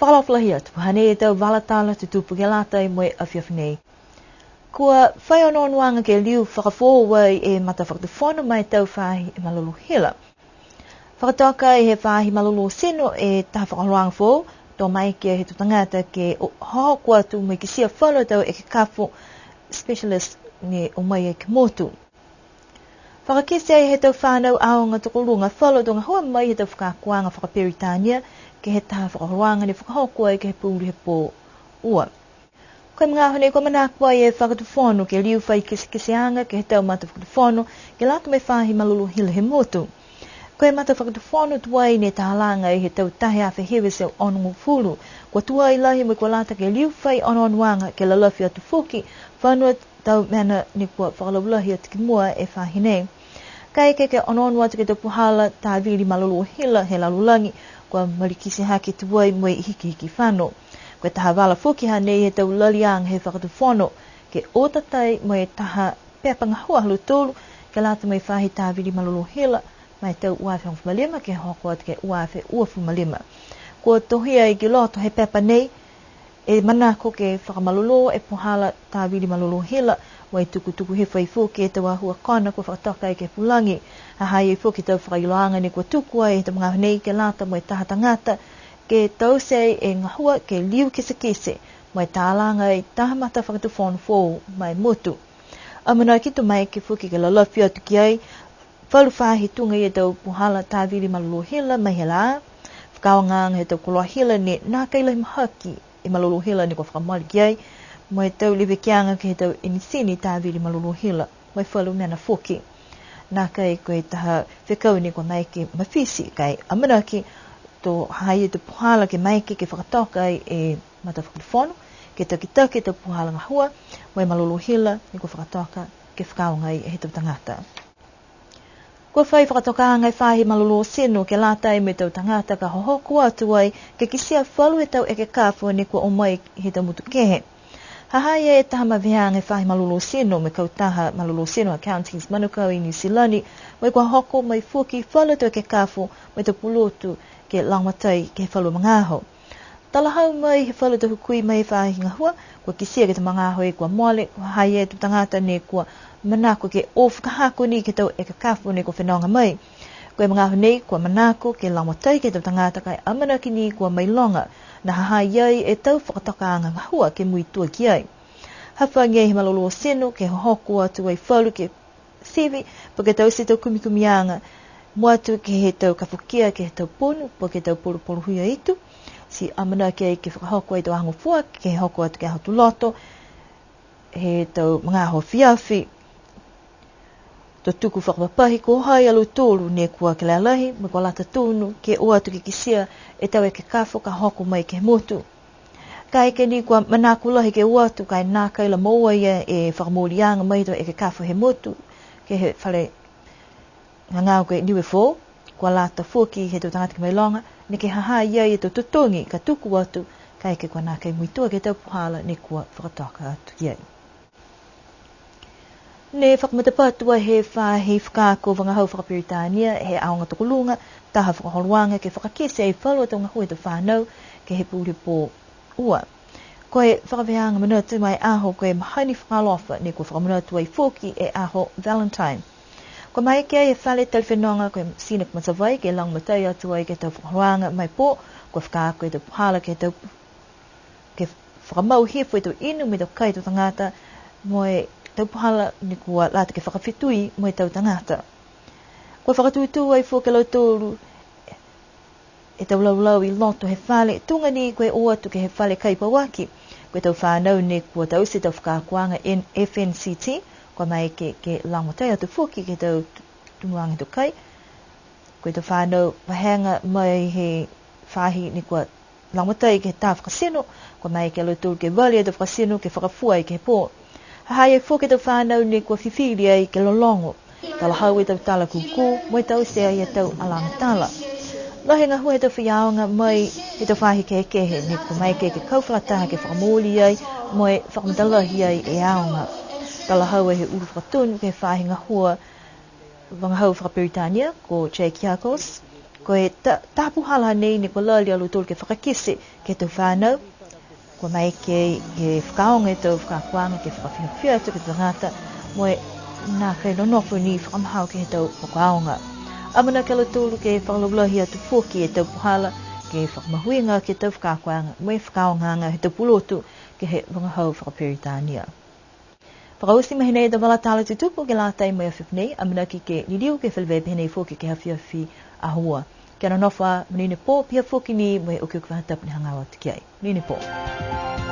whakalawhalahi atu, hane e tau walatala te tupu ke lata i moe awhiawhinei. Kua whaionoanuanga ke liu whakafōwai e mata whakatawhonu mai tau whahi e malulu hila. Whakatoka e he whahi malulu sino e taha whakaroanga fō, tō mai ke he tutangata ke hoho atu mai ki sia whalo tau e ke kafo specialist ni o mai e ke motu. Whakakise e he tau whanau aonga tukulunga whalo tonga hoa mai he tau whakakuanga whakaperitania ke he taha whakaroanga ni whakahokua e ke he pūri he pō ua. Koe mga hone ko manakua e whakatuwhonu ke liu whai kiseanga ke he tau mata whakatuwhonu ke lato mai whahi malulu hila he motu. Koe mata whakatuwhonu tuai ne tahalanga e he tau tahe awhi hewe se onungu fulu. Kua tuai lahi mo kua lata ke liu whai onoanuanga ke lalafi atu fuki whanua tau mena ni kua whakalawulahi atu ki mua e whahinei. Kai ke onoanua atu ke tau puhala tā vili malulu hila he lalulangi kua marikisi haki tuai mo e hiki whanu. Koe taha wala fuki ha nei he tau laliang he whakatuwhono ke otatai mo e taha pepanga hua halu tolu ke lata mai whahi tā vili malulu hila mai tau uawhi hongfumalima ke hoko atu ke uawhi uafumalima. Kua tohia i ki loto he pepa nei e manako ke whakamalulu e puhala tā vili malulu hila wai tuku he whai fuki e tau ahua kona kua whakatoka i ke pulangi. Hahai e fuki tau whakailoanga ni kua tukua e te mga nei ke lata mo e taha tangata ke tau sei e ngahua ke liu kise mai tālanga i taha mata whakatuwhonu fōu mai motu. Amana ki tu mai ke fuki ke lalafi atu ki ai, whalu whahi tunga i e tau puhala tā vili malulu hila mai he la, whakaongang he tau koloa hila ne nā kailahi mahaki e malulu hila ni kua whakamali ki ai, mai tau liwe kianga ke he tau inisini tā vili malulu hila, mai whalu mena fuki. Nā kai koe taha whekau ni kua mai ke mawhisi kai amana ki tō hai e te puhala ke maike ke whakatoka e mata whakatuwhonu, ke taki te puhala ngahua, mai malulu hila ni kua whakatoka ke whakaonga i he tau tangata. Kua whai whakatoka ngai whahi malulu sino ke lata e me tau tangata ka hohoku atu ai ke kisia whalu he tau e ke kāfua ni kua o mai he tau mutu kehe. Hahai e taha mawhea ngai whahi malulu sino me kautaha malulu sino accountings manukau i New Zealand, mai kua hoko mai fuki whalu tau e ke kāfua mai tau pulotu ke langmatai ke whalu mangaho. Talahau mai he whalu tahu kui mai whahi ngahua, kua kisia ke te mangaho e kua moale, kua hai e tu tangata ne kua manako ke ofukahako ni ke tau e ka kafu ne kua whenonga mai. Kua mangaho nei kua manako ke langmatai ke tau tangata kai amana ki ni kua mai longa, na hahai ai e tau whakatakaanga ngahua ke mui tua ki ai. Hawha ngai he malolo seno ke hohoku atu ai whalu ke sivi, pa ke tau se tau kumikumianga, muatu ke he tau kafukia ke he tau ponu, po ke tau polu huia itu, si amana ke ke whakahoko ai tau hangu fua, ke he hoko atu ke hotu loto, he tau mangaho fiawhi, tō tuku whakapapahi ko hai alu tōru ne kua ke lalahi, me kua lata tūnu, ke o atu ke kisia e tau e ke kafo ka hoko mai ke motu. Kai ke ni kua manakulahi ke o atu kai nā kaila moa ia e whakamorianga mai tau e ke kafo he motu, ke he whare ngangau koe niwe fō, kua lata fuki he tau tangata ki mai longa, ne ke haha ia e tau tutongi ka tuku atu, kai ke kua nā kai muitua ke tau puhala ne kua whakatoka atu iai. Ne whakamatapatua he whahi whakako wangahau whakaperitania, he aonga tukulunga, taha whakaholuanga ke whakakese e whalua tau ngahui tau whanau, ke he pūri pō ua. Koe whakaweanga manatu mai aho koe mahani whakalofa, ne kua whakamanatu ai fuki e aho Valentine. Ko mai ke e whale tau whenonga koe sina ka matawai ke lang matai atu ai ke tau whakaroanga mai pō, ko whakaako e tau puhala ke tau ke whakamau hifu e tau inu me tau kai tau tangata moe tau puhala ni kua lata ke whakawhitui moe tau tangata. Ko whakatuitu ai fō ke lau tōru e tau laulau i loto he whale tunga ni koe o atu ke he whale kaipawaki, koe tau whanau ne kua tau se tau whakakuanga FNCT, ko mai ke langotai atu fuki ke tau tumuanga tu kai. Koe tau whanau wahenga mai he whahi ni kua langotai ke tā whakasino, ko mai ke lotu ke wali atu whakasino ke whakafuai ke pō. Hahai e fuki tau whanau ni kua whiwhiri ai ke lolongo, talahau e tau tala kuku, moi tau se ai e tau alanga tala. Lohe ngā hua he tau whiaonga mai he tau whahi ke kehe, ne kua mai ke kauwhakataha ke whakamōli ai, moi whakamdalahi ai e aonga. Talahau e he uru whakatunu ke whahi ngā hua wangahau whakaperitania ko Jake Yakos, Ko e tapuhala nei ni ko lali alu tolu ke whakakise ke tau whānau. Ko mai ke whakaonga e tau whakakuanga ke whakawhiawhia tu ke tangata mo e nā kei nonoko ni whakamahau ke he tau whakaonga. Amana ke alu tolu ke whakalawlahi atu fōki e tau puhala ke whakamahuinga ke tau whakakuanga mo e whakaonganga he tau pulotu ke he wangahau whakaperitania. Whakausi mahinei da walatala te tupu ke lātai mai a whipnei, amina ki ke liliu ke whalwepe henei fōki ke hawhiawhi ahua. Kia nonofa, mnine pō pia fōki ni mo e uki uki wahatapu ni hangawa te kiai. Mnine pō.